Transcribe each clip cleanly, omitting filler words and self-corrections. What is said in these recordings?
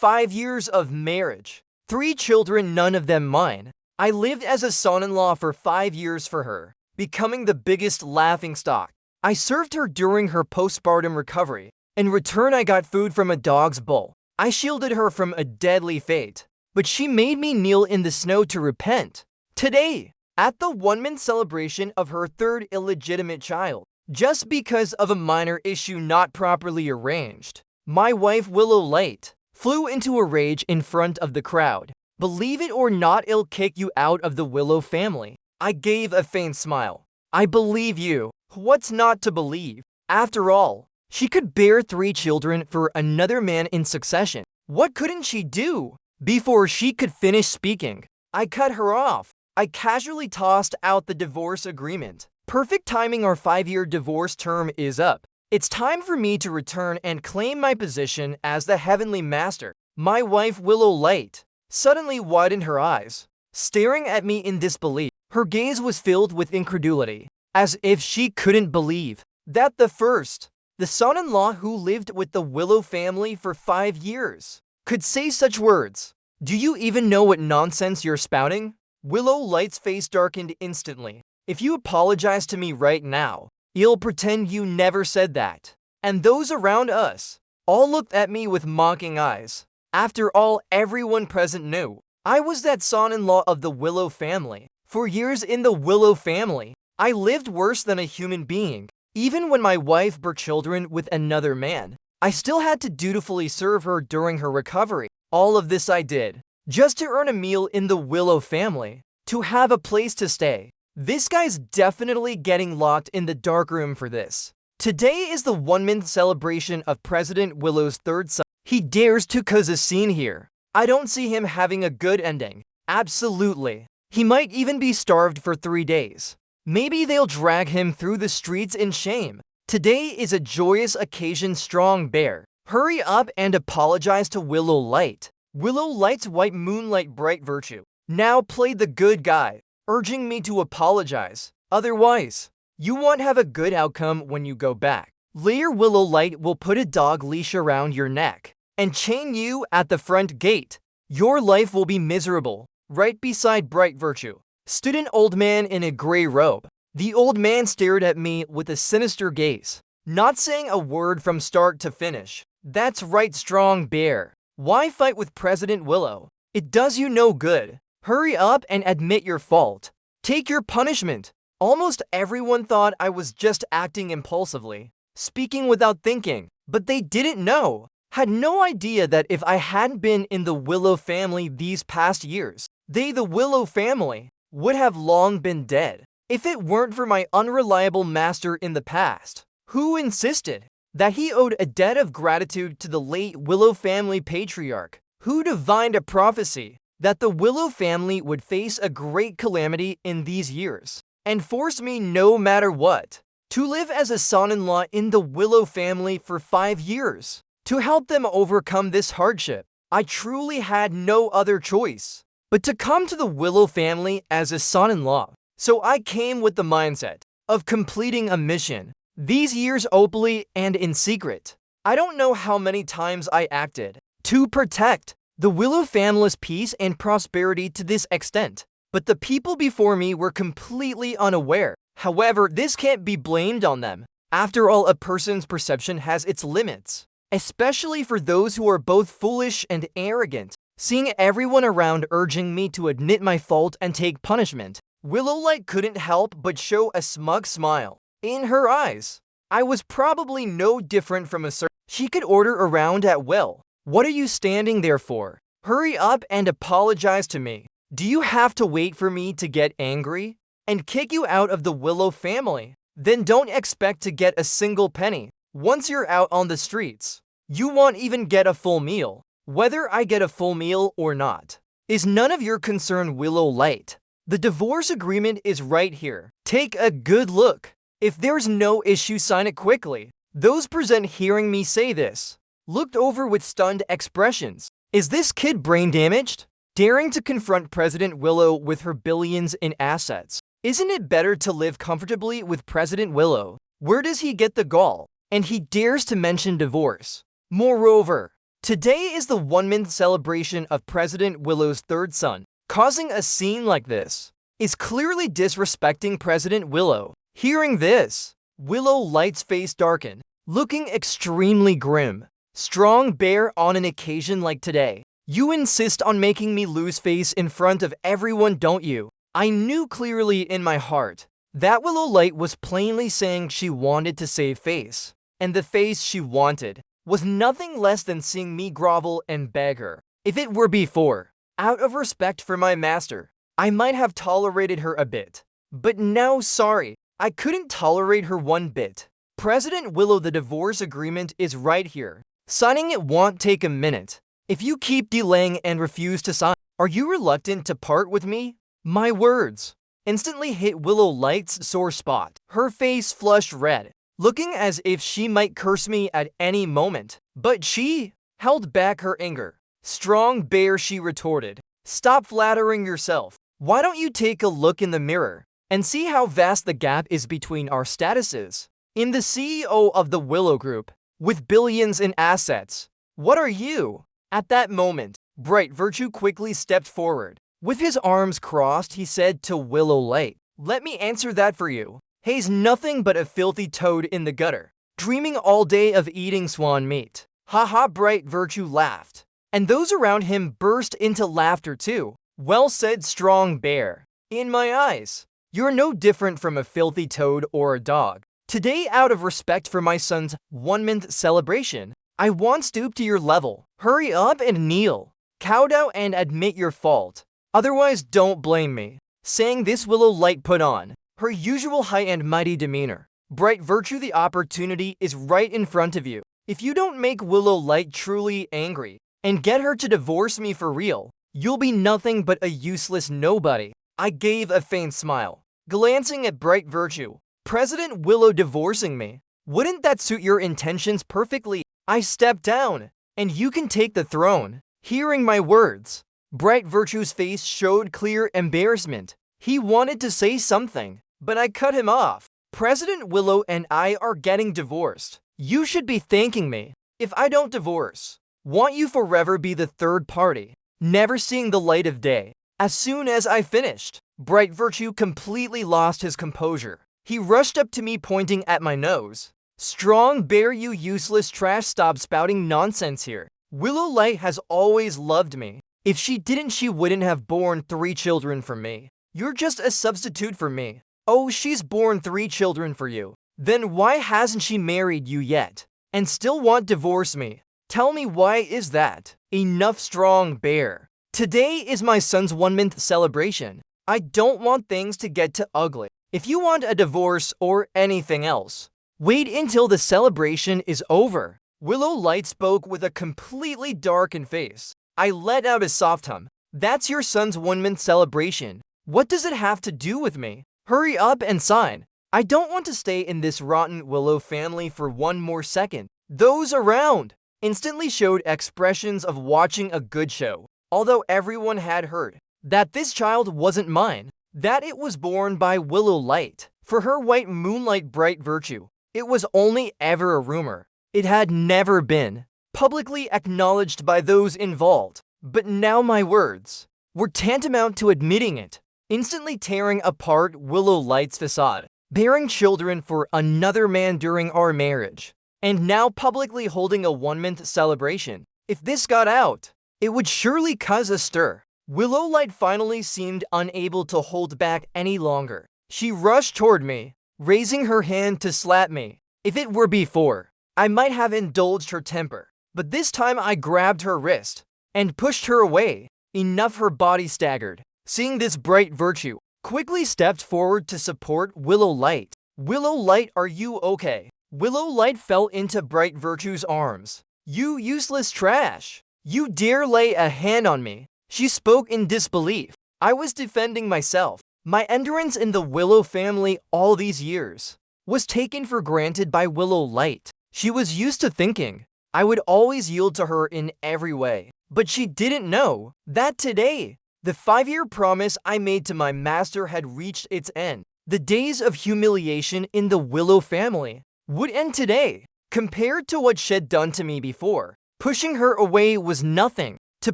5 years of marriage. 3 children, none of them mine. I lived as a son-in-law for 5 years for her, becoming the biggest laughingstock. I served her during her postpartum recovery. In return, I got food from a dog's bowl. I shielded her from a deadly fate, but she made me kneel in the snow to repent. Today, at the 1-month celebration of her 3rd illegitimate child, just because of a minor issue not properly arranged, my wife Willow Light flew into a rage in front of the crowd. Believe it or not, it'll kick you out of the Willow family. I gave a faint smile. I believe you. What's not to believe? After all, she could bear 3 children for another man in succession. What couldn't she do? Before she could finish speaking, I cut her off. I casually tossed out the divorce agreement. Perfect timing, our 5-year divorce term is up. It's time for me to return and claim my position as the heavenly master. My wife Willow Light suddenly widened her eyes, staring at me in disbelief. Her gaze was filled with incredulity, as if she couldn't believe that the son-in-law who lived with the Willow family for 5 years, could say such words. Do you even know what nonsense you're spouting? Willow Light's face darkened instantly. If you apologize to me right now, you'll pretend you never said that. And those around us all looked at me with mocking eyes. After all, everyone present knew I was that son-in-law of the Willow family. For years in the Willow family, I lived worse than a human being. Even when my wife bore children with another man, I still had to dutifully serve her during her recovery. All of this I did just to earn a meal in the Willow family, to have a place to stay. This guy's definitely getting locked in the dark room for this. Today is the 1-month celebration of President Willow's 3rd son. He dares to cause a scene here. I don't see him having a good ending. Absolutely. He might even be starved for 3 days. Maybe they'll drag him through the streets in shame. Today is a joyous occasion, strong bear. Hurry up and apologize to Willow Light. Willow Light's white moonlight bright virtue now played the good guy, urging me to apologize. Otherwise, you won't have a good outcome when you go back. Later, Willow Light will put a dog leash around your neck and chain you at the front gate. Your life will be miserable. Right beside bright virtue stood an old man in a gray robe. The old man stared at me with a sinister gaze, not saying a word from start to finish. That's right, strong bear. Why fight with President Willow? It does you no good. Hurry up and admit your fault. Take your punishment. Almost everyone thought I was just acting impulsively, speaking without thinking, but they didn't know, had no idea that if I hadn't been in the Willow family these past years, they, the Willow family, would have long been dead. If it weren't for my unreliable master in the past, who insisted that he owed a debt of gratitude to the late Willow family patriarch, who divined a prophecy that the Willow family would face a great calamity in these years, and forced me, no matter what, to live as a son-in-law in the Willow family for 5 years. To help them overcome this hardship, I truly had no other choice but to come to the Willow family as a son-in-law. So I came with the mindset of completing a mission. These years openly and in secret. I don't know how many times I acted to protect the Willow family's peace and prosperity to this extent, but the people before me were completely unaware. However, this can't be blamed on them. After all, a person's perception has its limits, especially for those who are both foolish and arrogant. Seeing everyone around urging me to admit my fault and take punishment, Willow Light couldn't help but show a smug smile in her eyes. I was probably no different from a servant. She could order around at will. What are you standing there for? Hurry up and apologize to me. Do you have to wait for me to get angry and kick you out of the Willow family? Then don't expect to get a single penny. Once you're out on the streets, you won't even get a full meal. Whether I get a full meal or not is none of your concern, Willow Light. The divorce agreement is right here. Take a good look. If there's no issue, sign it quickly. Those present hearing me say this looked over with stunned expressions. Is this kid brain damaged? Daring to confront President Willow with her billions in assets. Isn't it better to live comfortably with President Willow? Where does he get the gall? And he dares to mention divorce. Moreover, Today is the 1 month celebration of President Willow's third son. Causing a scene like this is clearly disrespecting President Willow. Hearing this, Willow Light's face darkened, looking extremely grim. Strong bear, on an occasion like today, you insist on making me lose face in front of everyone, don't you? I knew clearly in my heart that Willow Light was plainly saying she wanted to save face, and the face she wanted was nothing less than seeing me grovel and beg her. If it were before, out of respect for my master, I might have tolerated her a bit. But now, sorry, I couldn't tolerate her one bit. President Willow, the divorce agreement is right here. Signing it won't take a minute. If you keep delaying and refuse to sign, are you reluctant to part with me? My words instantly hit Willow Light's sore spot. Her face flushed red, looking as if she might curse me at any moment. But she held back her anger. Strong bear, she retorted. Stop flattering yourself. Why don't you take a look in the mirror and see how vast the gap is between our statuses? I'm the CEO of the Willow Group, with billions in assets. What are you? At that moment, Bright Virtue quickly stepped forward. With his arms crossed, he said to Willow Light, "Let me answer that for you. He's nothing but a filthy toad in the gutter, dreaming all day of eating swan meat." Haha, Bright Virtue laughed, and those around him burst into laughter too. Well said, Strong Bear. In my eyes, you're no different from a filthy toad or a dog. Today, out of respect for my son's 1 month celebration, I won't stoop to your level. Hurry up and kneel. Kowtow and admit your fault. Otherwise, don't blame me. Saying this, Willow Light put on her usual high and mighty demeanor. Bright Virtue, the opportunity is right in front of you. If you don't make Willow Light truly angry and get her to divorce me for real, you'll be nothing but a useless nobody. I gave a faint smile, glancing at Bright Virtue. President Willow divorcing me? Wouldn't that suit your intentions perfectly? I step down, and you can take the throne. Hearing my words, Bright Virtue's face showed clear embarrassment. He wanted to say something, but I cut him off. President Willow and I are getting divorced. You should be thanking me. If I don't divorce, won't you forever be the third party, never seeing the light of day? As soon as I finished, Bright Virtue completely lost his composure. He rushed up to me, pointing at my nose. Strong Bear, you useless trash, stop spouting nonsense here. Willow Light has always loved me. If she didn't, she wouldn't have born 3 children from me. You're just a substitute for me. Oh, she's born 3 children for you. Then why hasn't she married you yet? And still won't divorce me? Tell me, why is that? Enough, Strong Bear. Today is my son's 1 month celebration. I don't want things to get too ugly. If you want a divorce or anything else, wait until the celebration is over. Willow Light spoke with a completely darkened face. I let out a soft hum. That's your son's 1 month celebration. What does it have to do with me? Hurry up and sign. I don't want to stay in this rotten Willow family for one more second. Those around instantly showed expressions of watching a good show, although everyone had heard that this child wasn't mine, that it was born by Willow Light. For her white moonlight Bright Virtue, it was only ever a rumor. It had never been publicly acknowledged by those involved. But now my words were tantamount to admitting it, instantly tearing apart Willow Light's facade, bearing children for another man during our marriage, and now publicly holding a 1 month celebration. If this got out, it would surely cause a stir. Willow Light finally seemed unable to hold back any longer. She rushed toward me, raising her hand to slap me. If it were before, I might have indulged her temper, but this time I grabbed her wrist and pushed her away. Enough, her body staggered. Seeing this, Bright Virtue quickly stepped forward to support Willow Light. Willow Light, are you okay? Willow Light fell into Bright Virtue's arms. You useless trash! You dare lay a hand on me? She spoke in disbelief. I was defending myself. My endurance in the Willow family all these years was taken for granted by Willow Light. She was used to thinking I would always yield to her in every way. But she didn't know that today, the 5-year promise I made to my master had reached its end. The days of humiliation in the Willow family would end today. Compared to what she'd done to me before, Pushing her away was nothing to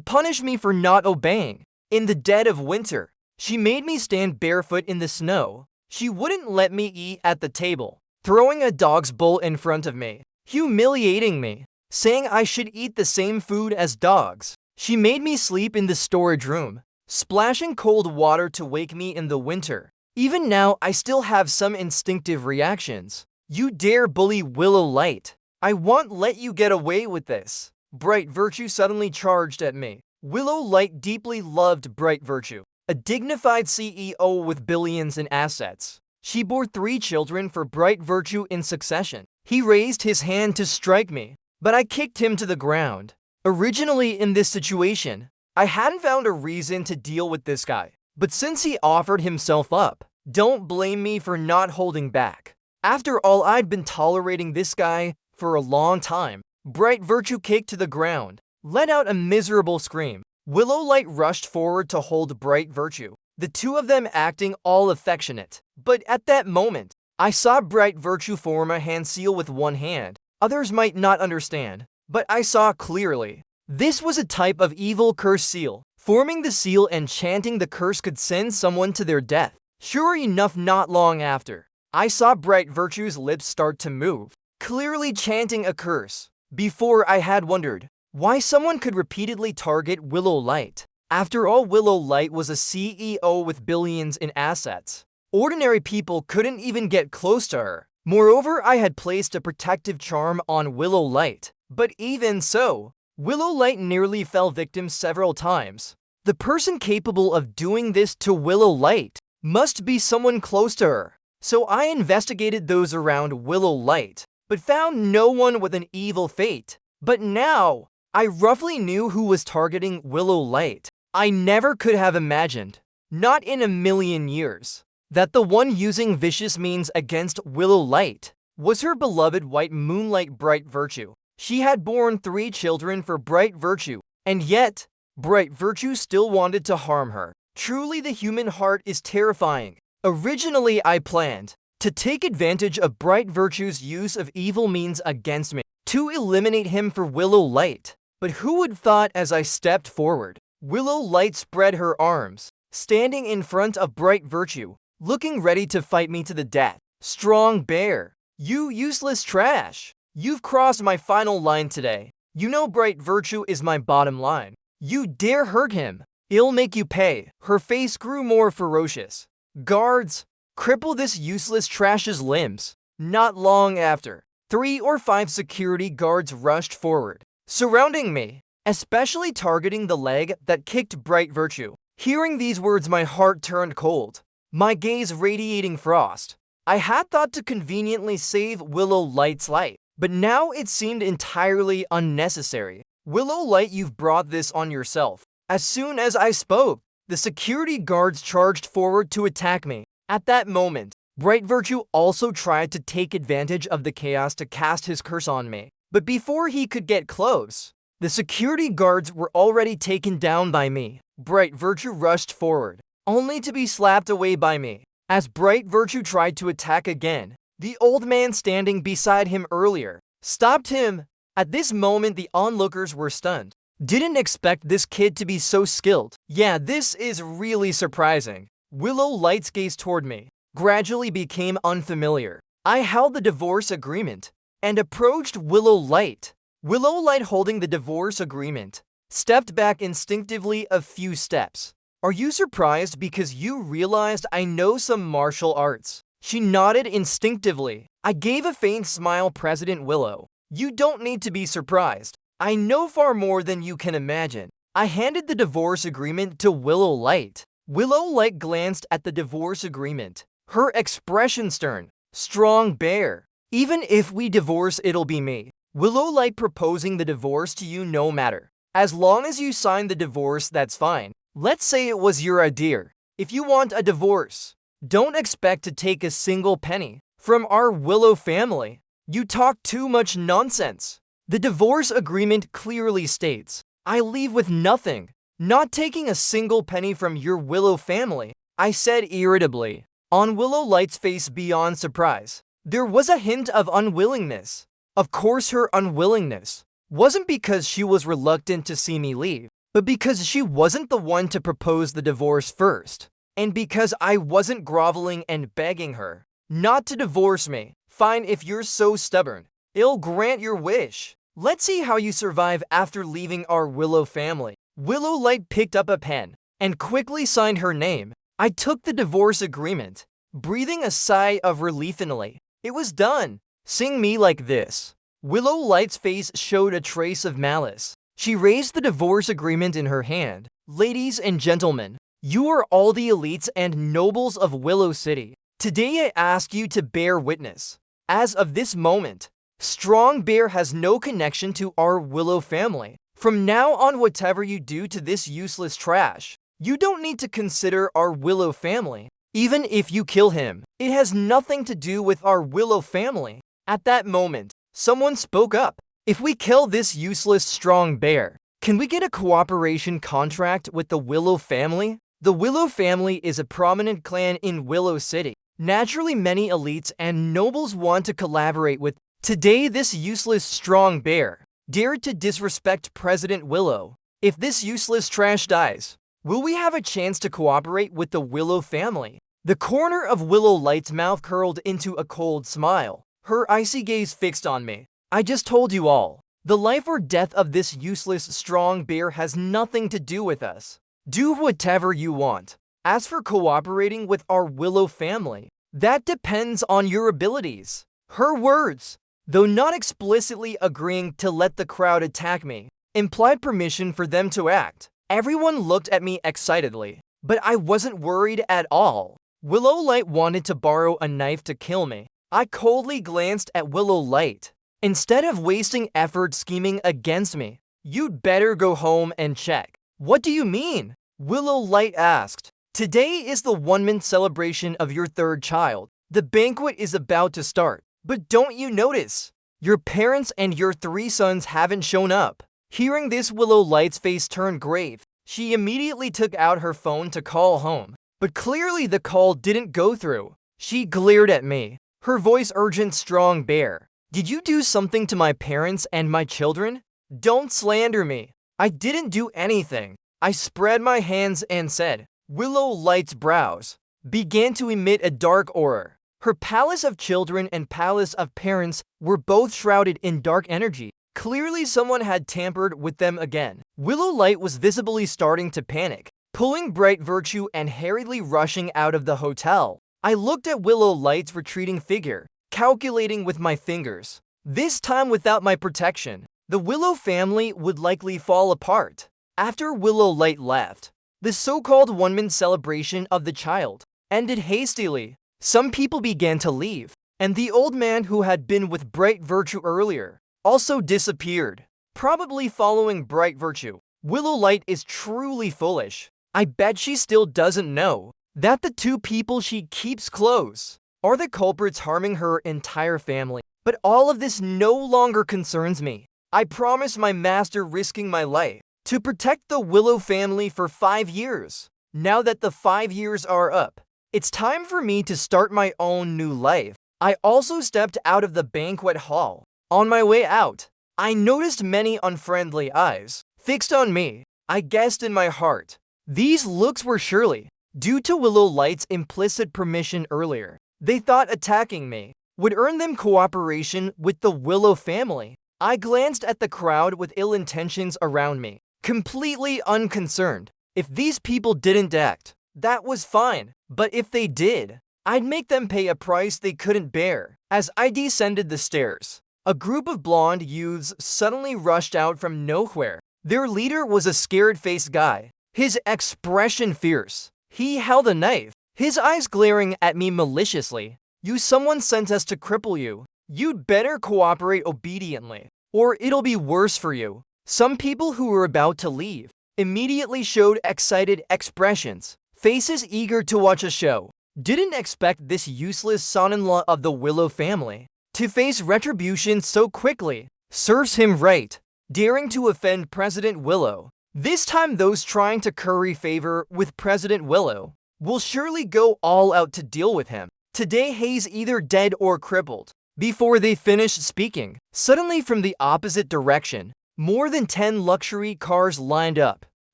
punish me for not obeying. In the dead of winter, she made me stand barefoot in the snow. She wouldn't let me eat at the table, throwing a dog's bowl in front of me, humiliating me, saying I should eat the same food as dogs. She made me sleep in the storage room, splashing cold water to wake me in the winter. Even now, I still have some instinctive reactions. You dare bully Willow Light? I won't let you get away with this. Bright Virtue suddenly charged at me. Willow Light deeply loved Bright Virtue, a dignified CEO with billions in assets. She bore 3 children for Bright Virtue in succession. He raised his hand to strike me, but I kicked him to the ground. Originally in this situation, I hadn't found a reason to deal with this guy. But since he offered himself up, don't blame me for not holding back. After all, I'd been tolerating this guy for a long time. Bright Virtue kicked to the ground, let out a miserable scream. Willow Light rushed forward to hold Bright Virtue, the two of them acting all affectionate. But at that moment, I saw Bright Virtue form a hand seal with one hand. Others might not understand, but I saw clearly. This was a type of evil curse seal. Forming the seal and chanting the curse could send someone to their death. Sure enough, not long after, I saw Bright Virtue's lips start to move, clearly chanting a curse. Before, I had wondered why someone could repeatedly target Willow Light. After all, Willow Light was a CEO with billions in assets. Ordinary people couldn't even get close to her. Moreover, I had placed a protective charm on Willow Light. But even so, Willow Light nearly fell victim several times. The person capable of doing this to Willow Light must be someone close to her. So I investigated those around Willow Light, but found no one with an evil fate. But now, I roughly knew who was targeting Willow Light. I never could have imagined, not in a million years, that the one using vicious means against Willow Light was her beloved white moonlight Bright Virtue. She had borne 3 children for Bright Virtue, and yet, Bright Virtue still wanted to harm her. Truly, the human heart is terrifying. Originally, I planned to take advantage of Bright Virtue's use of evil means against me, to eliminate him for Willow Light. But who would thought as I stepped forward, Willow Light spread her arms, standing in front of Bright Virtue, looking ready to fight me to the death. Strong bear, you useless trash. You've crossed my final line today. You know Bright Virtue is my bottom line. You dare hurt him, it'll make you pay. Her face grew more ferocious. Guards, cripple this useless trash's limbs. Not long after, 3 or 5 security guards rushed forward, surrounding me, especially targeting the leg that kicked Bright Virtue. Hearing these words, my heart turned cold, my gaze radiating frost. I had thought to conveniently save Willow Light's life, but now it seemed entirely unnecessary. Willow Light, you've brought this on yourself. As soon as I spoke, the security guards charged forward to attack me. At that moment, Bright Virtue also tried to take advantage of the chaos to cast his curse on me. But before he could get close, the security guards were already taken down by me. Bright Virtue rushed forward, only to be slapped away by me. As Bright Virtue tried to attack again, the old man standing beside him earlier stopped him. At this moment, the onlookers were stunned. Didn't expect this kid to be so skilled. Yeah, this is really surprising. Willow Light's gaze toward me gradually became unfamiliar. I held the divorce agreement and approached Willow Light. Willow Light, holding the divorce agreement, stepped back instinctively a few steps. Are you surprised because you realized I know some martial arts? She nodded instinctively. I gave a faint smile. President Willow, you don't need to be surprised. I know far more than you can imagine. I handed the divorce agreement to Willow Light. Willow Light glanced at the divorce agreement, her expression stern. Strong bear, even if we divorce, it'll be me. Willow Light proposing the divorce to you, no matter. As long as you sign the divorce, that's fine. Let's say it was your idea. If you want a divorce, don't expect to take a single penny from our Willow family. You talk too much nonsense. The divorce agreement clearly states, I leave with nothing, not taking a single penny from your Willow family, I said irritably. On Willow Light's face, beyond surprise, there was a hint of unwillingness. Of course, her unwillingness wasn't because she was reluctant to see me leave, but because she wasn't the one to propose the divorce first, and because I wasn't groveling and begging her not to divorce me. Fine, if you're so stubborn, I'll grant your wish. Let's see how you survive after leaving our Willow family. Willow Light picked up a pen and quickly signed her name. I took the divorce agreement, breathing a sigh of relief inly. It was done. Sing me like this. Willow Light's face showed a trace of malice. She raised the divorce agreement in her hand. Ladies and gentlemen, you are all the elites and nobles of Willow City. Today I ask you to bear witness. As of this moment, Strong Bear has no connection to our Willow family. From now on, whatever you do to this useless trash, you don't need to consider our Willow family. Even if you kill him, it has nothing to do with our Willow family. At that moment, someone spoke up. If we kill this useless Strong Bear, can we get a cooperation contract with the Willow family? The Willow family is a prominent clan in Willow City. Naturally, many elites and nobles want to collaborate with. Today, this useless Strong Bear dared to disrespect President Willow. If this useless trash dies, will we have a chance to cooperate with the Willow family? The corner of Willow Light's mouth curled into a cold smile. Her icy gaze fixed on me. I just told you all. The life or death of this useless Strong Bear has nothing to do with us. Do whatever you want. As for cooperating with our Willow family, that depends on your abilities. Her words, though not explicitly agreeing to let the crowd attack me, implied permission for them to act. Everyone looked at me excitedly, but I wasn't worried at all. Willow Light wanted to borrow a knife to kill me. I coldly glanced at Willow Light. Instead of wasting effort scheming against me, you'd better go home and check. What do you mean? Willow Light asked. Today is the 1-month celebration of your third child. The banquet is about to start. But don't you notice? Your parents and your 3 sons haven't shown up. Hearing this, Willow Light's face turned grave. She immediately took out her phone to call home. But clearly the call didn't go through. She glared at me, her voice urgent. Strong Bear, did you do something to my parents and my children? Don't slander me. I didn't do anything. I spread my hands and said. Willow Light's brows began to emit a dark aura. Her palace of children and palace of parents were both shrouded in dark energy. Clearly someone had tampered with them again. Willow Light was visibly starting to panic, pulling Bright Virtue and hurriedly rushing out of the hotel. I looked at Willow Light's retreating figure, calculating with my fingers. This time without my protection, the Willow family would likely fall apart. After Willow Light left, the so-called 1-month celebration of the child ended hastily. Some people began to leave, and the old man who had been with Bright Virtue earlier also disappeared, probably following Bright Virtue. Willow Light is truly foolish. I bet she still doesn't know that the 2 people she keeps close are the culprits harming her entire family. But all of this no longer concerns me. I promised my master risking my life to protect the Willow family for 5 years. Now that the 5 years are up, it's time for me to start my own new life. I also stepped out of the banquet hall. On my way out, I noticed many unfriendly eyes fixed on me. I guessed in my heart, these looks were surely due to Willow Light's implicit permission earlier. They thought attacking me would earn them cooperation with the Willow family. I glanced at the crowd with ill intentions around me, completely unconcerned. If these people didn't act, that was fine. But if they did, I'd make them pay a price they couldn't bear. As I descended the stairs, a group of blonde youths suddenly rushed out from nowhere. Their leader was a scared-faced guy, his expression fierce. He held a knife, his eyes glaring at me maliciously. Someone sent us to cripple you. You'd better cooperate obediently, or it'll be worse for you. Some people who were about to leave immediately showed excited expressions, faces eager to watch a show. Didn't expect this useless son-in-law of the Willow family to face retribution so quickly. Serves him right, daring to offend President Willow. This time those trying to curry favor with President Willow will surely go all out to deal with him. Today he's either dead or crippled. Before they finished speaking, suddenly from the opposite direction, More than 10 luxury cars lined up,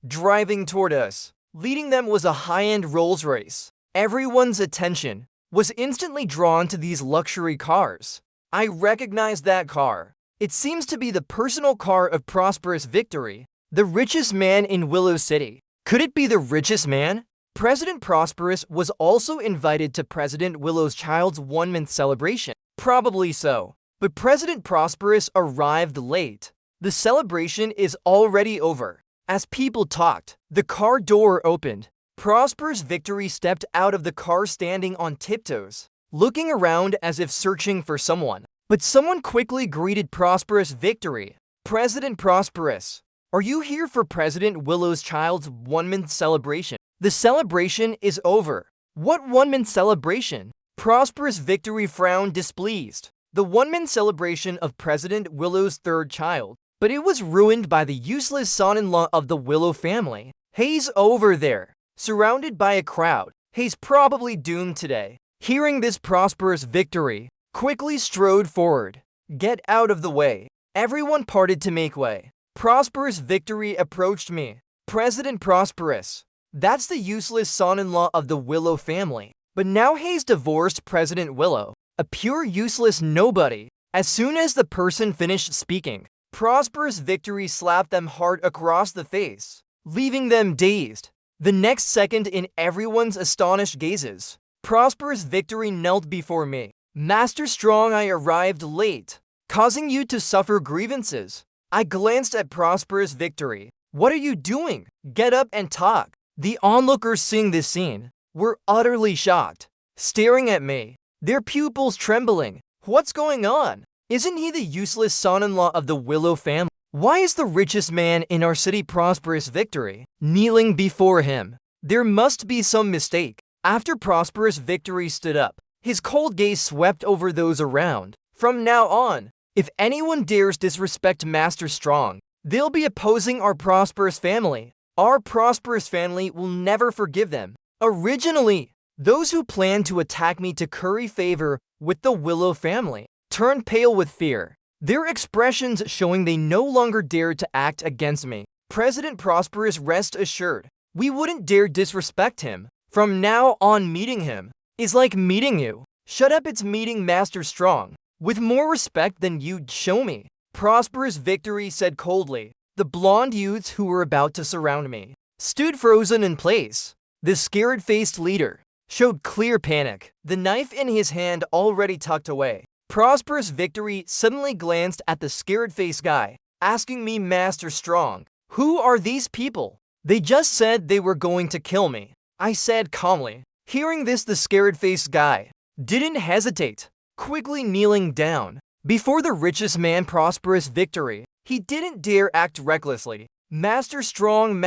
driving toward us. Leading them was a high-end Rolls-Royce. Everyone's attention was instantly drawn to these luxury cars. I recognized that car. It seems to be the personal car of Prosperous Victory, the richest man in Willow City. Could it be the richest man? President Prosperous was also invited to President Willow's child's one-month celebration. Probably so. But President Prosperous arrived late. The celebration is already over. As people talked, the car door opened. Prosperous Victory stepped out of the car standing on tiptoes, looking around as if searching for someone. But someone quickly greeted Prosperous Victory. President Prosperous, are you here for President Willow's child's one-month celebration? The celebration is over. What one-month celebration? Prosperous Victory frowned displeased. The one-month celebration of President Willow's third child. But it was ruined by the useless son-in-law of the Willow family. He's over there, surrounded by a crowd. He's probably doomed today. Hearing this, Prosperous Victory quickly strode forward. Get out of the way. Everyone parted to make way. Prosperous Victory approached me. President Prosperous, that's the useless son-in-law of the Willow family. But now he's divorced President Willow, a pure useless nobody. As soon as the person finished speaking, Prosperous Victory slapped them hard across the face, leaving them dazed. The next second, in everyone's astonished gazes, Prosperous Victory knelt before me. Master Strong, I arrived late, causing you to suffer grievances. I glanced at Prosperous Victory. What are you doing? Get up and talk. The onlookers seeing this scene were utterly shocked, staring at me, their pupils trembling. What's going on? Isn't he the useless son-in-law of the Willow family? Why is the richest man in our city Prosperous Victory kneeling before him? There must be some mistake. After Prosperous Victory stood up, his cold gaze swept over those around. From now on, if anyone dares disrespect Master Strong, they'll be opposing our Prosperous family. Our Prosperous family will never forgive them. Originally, those who planned to attack me to curry favor with the Willow family turned pale with fear, their expressions showing they no longer dared to act against me. President Prosperous, rest assured, we wouldn't dare disrespect him. From now on, meeting him is like meeting you. Shut up, it's meeting Master Strong with more respect than you'd show me. Prosperous Victory said coldly. The blonde youths who were about to surround me stood frozen in place. The scared-faced leader showed clear panic, the knife in his hand already tucked away. Prosperous Victory suddenly glanced at the scared-faced guy, asking me, Master Strong, who are these people? They just said they were going to kill me, I said calmly. Hearing this, the scared-faced guy didn't hesitate, quickly kneeling down before the richest man Prosperous Victory. He didn't dare act recklessly. Master Strong,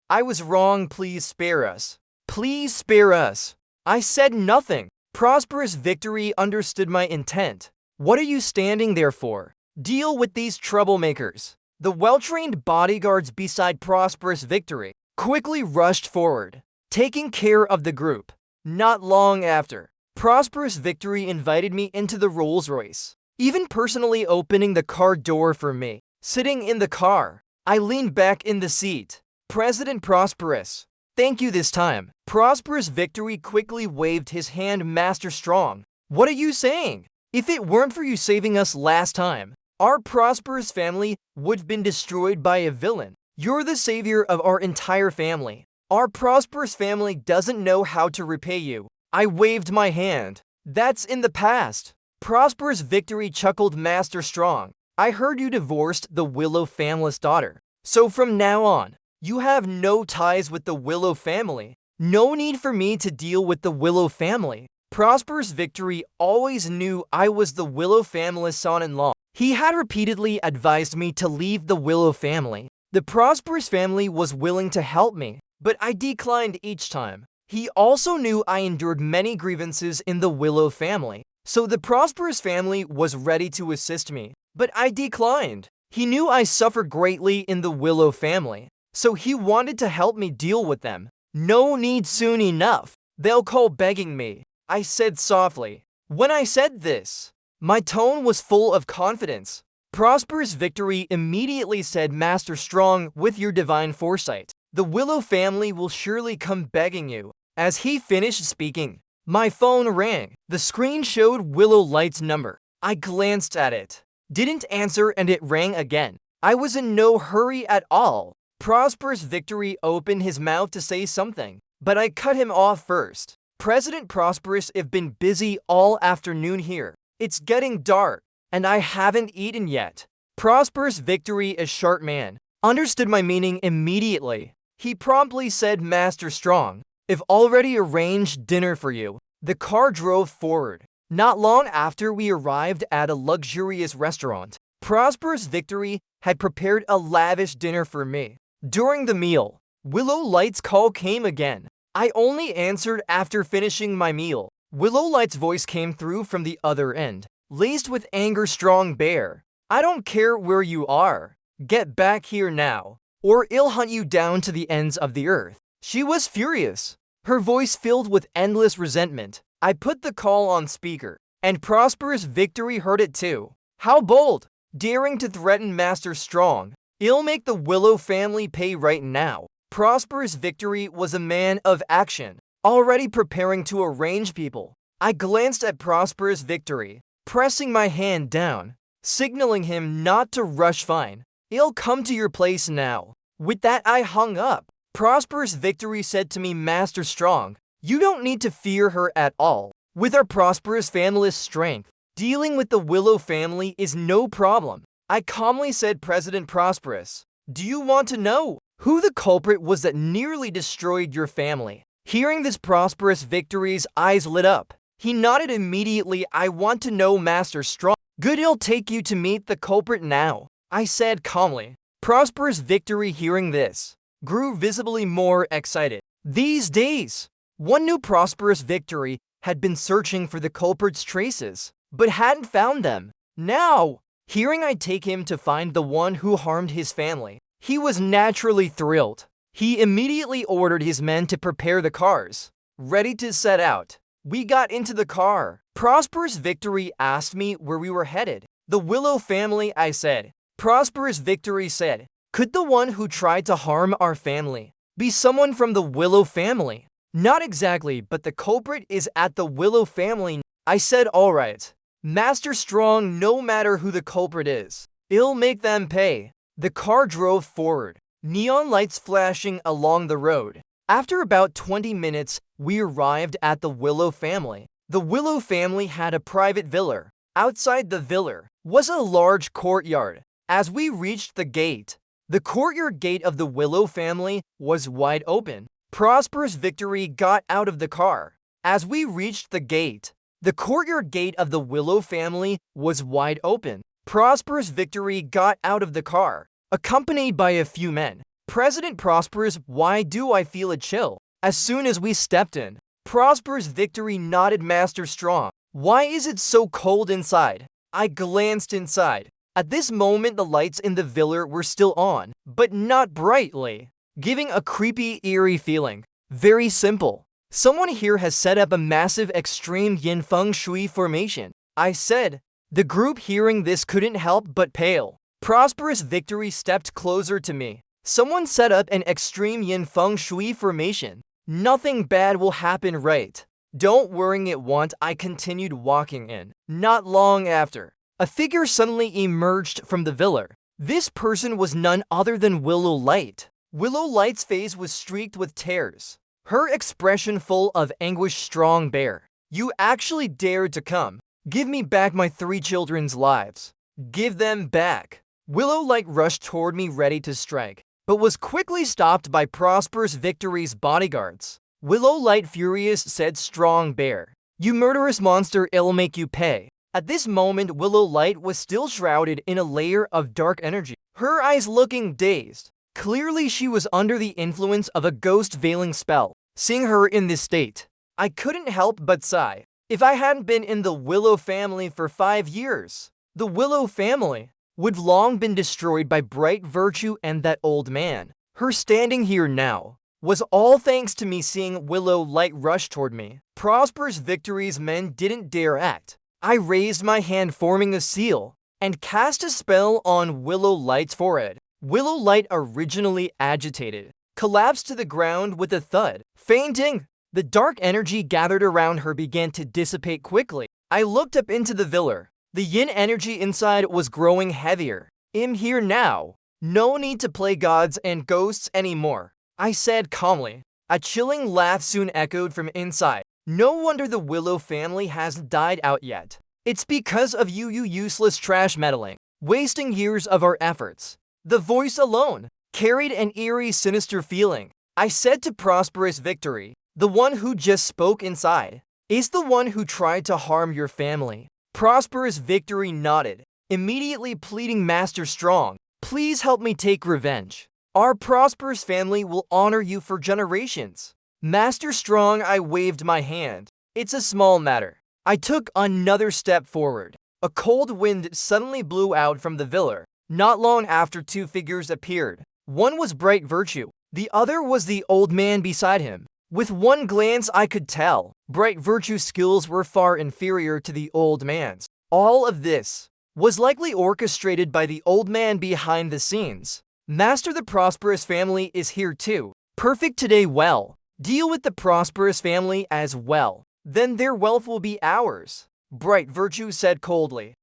I was wrong, please spare us. Please spare us. I said nothing. Prosperous Victory understood my intent. What are you standing there for? Deal with these troublemakers. The well-trained bodyguards beside Prosperous Victory quickly rushed forward, taking care of the group. Not long after, Prosperous Victory invited me into the Rolls-Royce, even personally opening the car door for me. Sitting in the car, I leaned back in the seat. President Prosperous, thank you this time. Prosperous Victory quickly waved his hand. Master Strong, what are you saying? If it weren't for you saving us last time, our Prosperous family would have been destroyed by a villain. You're the savior of our entire family. Our Prosperous family doesn't know how to repay you. I waved my hand. That's in the past. Prosperous Victory chuckled. Master Strong, I heard you divorced the Willow family's daughter. So from now on, you have no ties with the Willow family. No need for me to deal with the Willow family. Prosperous Victory always knew I was the Willow family's son-in-law. He had repeatedly advised me to leave the Willow family. The Prosperous family was willing to help me, but I declined each time. He also knew I endured many grievances in the Willow family, so the Prosperous family was ready to assist me, but I declined. He knew I suffered greatly in the Willow family, so he wanted to help me deal with them. No need soon enough. They'll call begging me, I said softly. When I said this, my tone was full of confidence. Prosperous Victory immediately said, Master Strong, with your divine foresight, the Willow family will surely come begging you. As he finished speaking, my phone rang. The screen showed Willow Light's number. I glanced at it, didn't answer, and it rang again. I was in no hurry at all. Prosperous Victory opened his mouth to say something, but I cut him off first. President Prosperous, I've been busy all afternoon here. It's getting dark, and I haven't eaten yet. Prosperous Victory, a sharp man, understood my meaning immediately. He promptly said, Master Strong, I've already arranged dinner for you. The car drove forward. Not long after, we arrived at a luxurious restaurant. Prosperous Victory had prepared a lavish dinner for me. During the meal, Willow Light's call came again. I only answered after finishing my meal. Willow Light's voice came through from the other end, laced with anger. Strong Bear, I don't care where you are. Get back here now, or I'll hunt you down to the ends of the earth. She was furious, her voice filled with endless resentment. I put the call on speaker, and Prosperous Victory heard it too. How bold, daring to threaten Master Strong. I'll make the Willow family pay right now. Prosperous Victory was a man of action, already preparing to arrange people. I glanced at Prosperous Victory, pressing my hand down, signaling him not to rush. Fine, I'll come to your place now. With that, I hung up. Prosperous Victory said to me, Master Strong, you don't need to fear her at all. With our Prosperous family's strength, dealing with the Willow family is no problem. I calmly said, President Prosperous, do you want to know who the culprit was that nearly destroyed your family? Hearing this, Prosperous Victory's eyes lit up. He nodded immediately. I want to know, Master Strong. Good, I'll take you to meet the culprit now, I said calmly. Prosperous Victory, hearing this, grew visibly more excited. These days, one knew Prosperous Victory had been searching for the culprit's traces, but hadn't found them. Now, hearing I'd take him to find the one who harmed his family, he was naturally thrilled. He immediately ordered his men to prepare the cars, ready to set out. We got into the car. Prosperous Victory asked me where we were headed. The Willow family, I said. Prosperous Victory said, could the one who tried to harm our family be someone from the Willow family? Not exactly, but the culprit is at the Willow family. I said, all right, Master Strong, no matter who the culprit is, I'll make them pay. The car drove forward, neon lights flashing along the road. After about 20 minutes, we arrived at the Willow family. The Willow family had a private villa. Outside the villa was a large courtyard. As we reached the gate, the courtyard gate of the Willow family was wide open. Prosperous Victory got out of the car. As we reached the gate, the courtyard gate of the Willow family was wide open. Prosperous Victory got out of the car, accompanied by a few men. President Prosperous, why do I feel a chill? As soon as we stepped in, Prosperous Victory nodded. Master Strong, why is it so cold inside? I glanced inside. At this moment, the lights in the villa were still on, but not brightly, giving a creepy, eerie feeling. Very simple. Someone here has set up a massive extreme yin feng shui formation, I said. The group, hearing this, couldn't help but pale. Prosperous Victory stepped closer to me. Someone set up an extreme yin feng shui formation. Nothing bad will happen, right? Don't worry, it won't. I continued walking in. Not long after, a figure suddenly emerged from the villa. This person was none other than Willow Light. Willow Light's face was streaked with tears, her expression full of anguish. Strong Bear, you actually dared to come. Give me back my 3 children's lives. Give them back. Willow Light rushed toward me, ready to strike, but was quickly stopped by Prosperous Victory's bodyguards. Willow Light, furious, said, Strong Bear, you murderous monster, I'll make you pay. At this moment, Willow Light was still shrouded in a layer of dark energy, her eyes looking dazed. Clearly, she was under the influence of a ghost veiling spell. Seeing her in this state, I couldn't help but sigh. If I hadn't been in the Willow family for 5 years, the Willow family would long been destroyed by Bright Virtue and that old man. Her standing here now was all thanks to me. Seeing Willow Light rush toward me, Prosperous Victory's men didn't dare act. I raised my hand, forming a seal. and cast a spell on Willow Light's forehead. Willow Light, originally agitated, collapsed to the ground with a thud, fainting. The dark energy gathered around her began to dissipate quickly. I looked up into the villa. The yin energy inside was growing heavier. I'm here now. No need to play gods and ghosts anymore, I said calmly. A chilling laugh soon echoed from inside. No wonder the Willow family hasn't died out yet. It's because of you useless trash meddling, wasting years of our efforts. The voice alone carried an eerie, sinister feeling. I said to Prosperous Victory, the one who just spoke inside, is the one who tried to harm your family. Prosperous Victory nodded, immediately pleading Master Strong, please help me take revenge. Our prosperous family will honor you for generations. Master Strong, I waved my hand. It's a small matter. I took another step forward. A cold wind suddenly blew out from the villa. Not long after, two figures appeared. One was Bright Virtue. The other was the old man beside him. With one glance I could tell, Bright Virtue's skills were far inferior to the old man's. All of this was likely orchestrated by the old man behind the scenes. Master, the Prosperous family is here too. Perfect today. Well, deal with the Prosperous family as well. Then their wealth will be ours, Bright Virtue said coldly.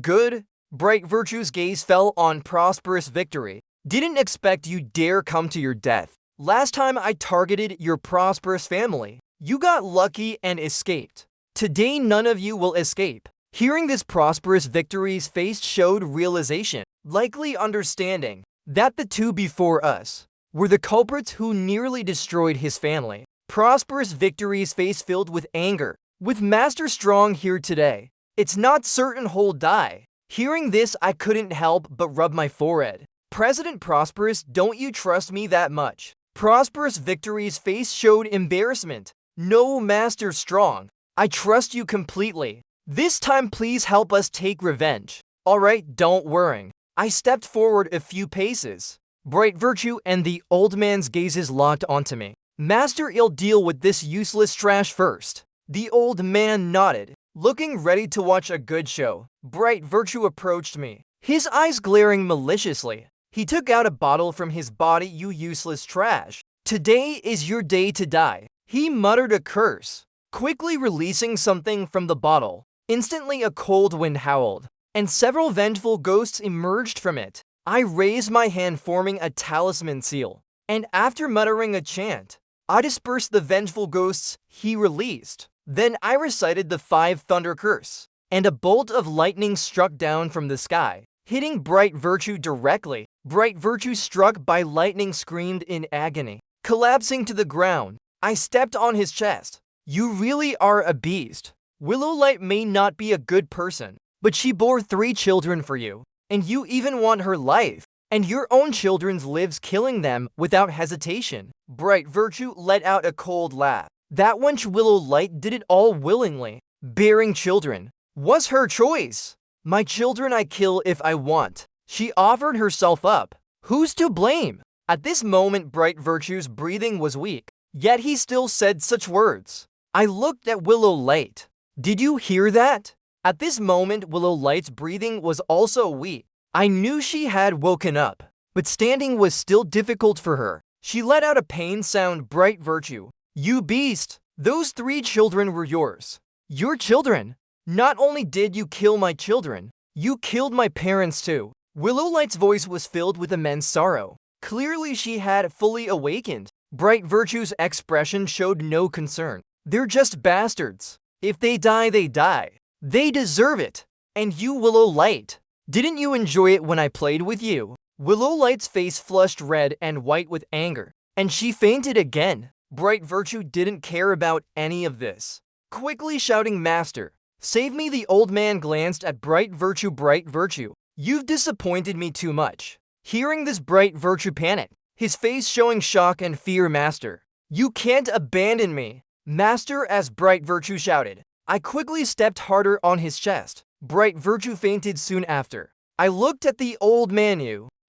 Good. Bright Virtue's gaze fell on Prosperous Victory. Didn't expect you dare come to your death. Last time I targeted your Prosperous family, you got lucky and escaped. Today none of you will escape. Hearing this, Prosperous Victory's face showed realization, likely understanding that the two before us were the culprits who nearly destroyed his family. Prosperous Victory's face filled with anger. With Master Strong here today, it's not certain he'll die. Hearing this, I couldn't help but rub my forehead. President Prosperous, don't you trust me that much? Prosperous Victory's face showed embarrassment. No, Master Strong, I trust you completely. This time please help us take revenge. Alright, don't worry. I stepped forward a few paces. Bright Virtue and the old man's gazes locked onto me. Master, I'll deal with this useless trash first. The old man nodded, looking ready to watch a good show. Bright Virtue approached me, his eyes glaring maliciously. He took out a bottle from his body. You useless trash. Today is your day to die. He muttered a curse, quickly releasing something from the bottle. Instantly a cold wind howled, and several vengeful ghosts emerged from it. I raised my hand, forming a talisman seal, and after muttering a chant, I dispersed the vengeful ghosts he released. Then I recited the 5 thunder curse, and a bolt of lightning struck down from the sky, hitting Bright Virtue directly. Bright Virtue, struck by lightning, screamed in agony. Collapsing to the ground, I stepped on his chest. You really are a beast. Willow Light may not be a good person, but she bore 3 children for you, and you even want her life, and your own children's lives, killing them without hesitation. Bright Virtue let out a cold laugh. That wench Willow Light did it all willingly. Bearing children was her choice. My children I kill if I want. She offered herself up. Who's to blame? At this moment, Bright Virtue's breathing was weak, yet he still said such words. I looked at Willow Light. Did you hear that? At this moment, Willow Light's breathing was also weak. I knew she had woken up, but standing was still difficult for her. She let out a pain sound. Bright Virtue, you beast! Those 3 children were yours. Your children! Not only did you kill my children, you killed my parents too. Willow Light's voice was filled with immense sorrow. Clearly she had fully awakened. Bright Virtue's expression showed no concern. They're just bastards. If they die, they die. They deserve it. And you, Willow Light, didn't you enjoy it when I played with you? Willow Light's face flushed red and white with anger, and she fainted again. Bright Virtue didn't care about any of this. Quickly shouting, Master, save me! The old man glanced at Bright Virtue. Bright Virtue, you've disappointed me too much. Hearing this, Bright Virtue panicked, his face showing shock and fear. Master, you can't abandon me. Master, as Bright Virtue shouted. I quickly stepped harder on his chest. Bright Virtue fainted soon after. I looked at the old man.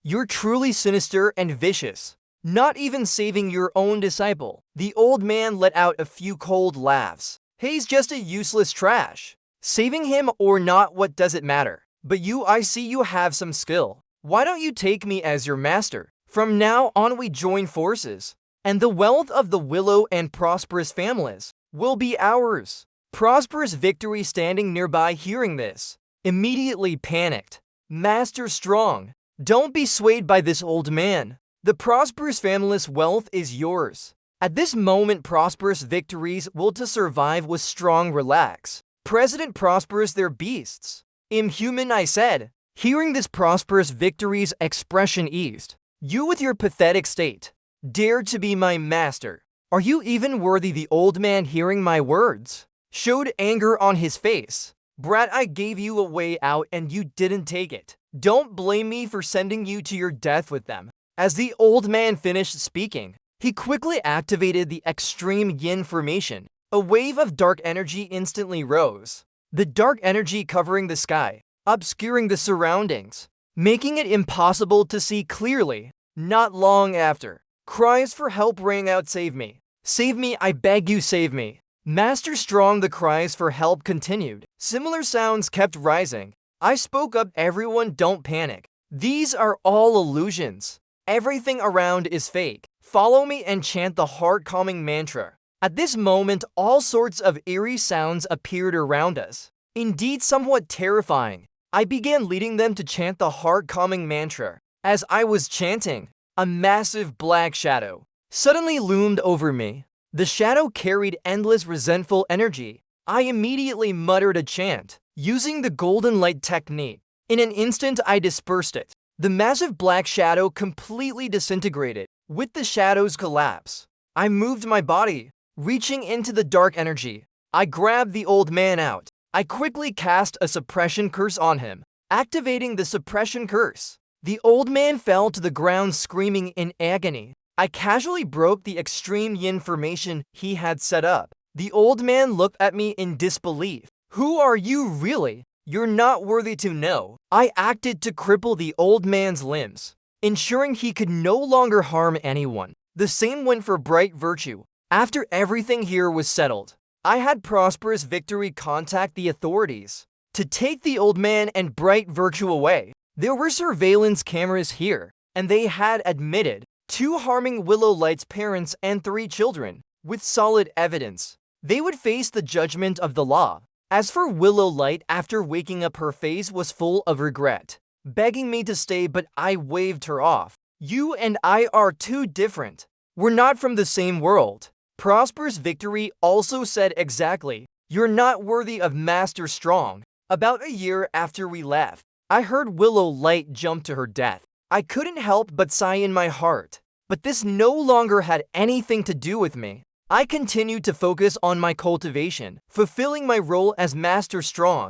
You're truly sinister and vicious. Not even saving your own disciple. The old man let out a few cold laughs. He's just a useless trash. Saving him or not, what does it matter? But I see you have some skill. Why don't you take me as your master? From now on we join forces, and the wealth of the Willow and Prosperous families will be ours. Prosperous Victory, standing nearby hearing this, immediately panicked. Master Strong, don't be swayed by this old man. The Prosperous family's wealth is yours. At this moment, Prosperous Victory's will to survive was strong. Relax. President Prosperous, their beasts. Inhuman, I said. Hearing this, Prosperous Victory's expression eased. You with your pathetic state, dare to be my master. Are you even worthy? The old man, hearing my words, showed anger on his face. Brat, I gave you a way out and you didn't take it. Don't blame me for sending you to your death with them. As the old man finished speaking, he quickly activated the extreme yin formation. A wave of dark energy instantly rose. The dark energy covering the sky, obscuring the surroundings, making it impossible to see clearly. Not long after, cries for help rang out. Save me! Save me, I beg you, save me! Master Strong, the cries for help continued. Similar sounds kept rising. I spoke up. Everyone, don't panic. These are all illusions. Everything around is fake. Follow me and chant the heart-calming mantra. At this moment, all sorts of eerie sounds appeared around us. Indeed, somewhat terrifying. I began leading them to chant the heart-calming mantra. As I was chanting, a massive black shadow suddenly loomed over me. The shadow carried endless resentful energy. I immediately muttered a chant, using the golden light technique. In an instant, I dispersed it. The massive black shadow completely disintegrated. With the shadow's collapse, I moved my body, reaching into the dark energy. I grabbed the old man out. I quickly cast a suppression curse on him, activating the suppression curse. The old man fell to the ground screaming in agony. I casually broke the extreme yin formation he had set up. The old man looked at me in disbelief. Who are you really? You're not worthy to know. I acted to cripple the old man's limbs, ensuring he could no longer harm anyone. The same went for Bright Virtue. After everything here was settled, I had Prosperous Victory contact the authorities to take the old man and Bright Virtue away. There were surveillance cameras here, and they had admitted to harming Willow Light's parents and 3 children. With solid evidence, they would face the judgment of the law. As for Willow Light, after waking up, her face was full of regret, begging me to stay, but I waved her off. You and I are too different. We're not from the same world. Prosperous Victory also said exactly, you're not worthy of Master Strong. About a year after we left, I heard Willow Light jump to her death. I couldn't help but sigh in my heart. But this no longer had anything to do with me. I continued to focus on my cultivation, fulfilling my role as Master Strong.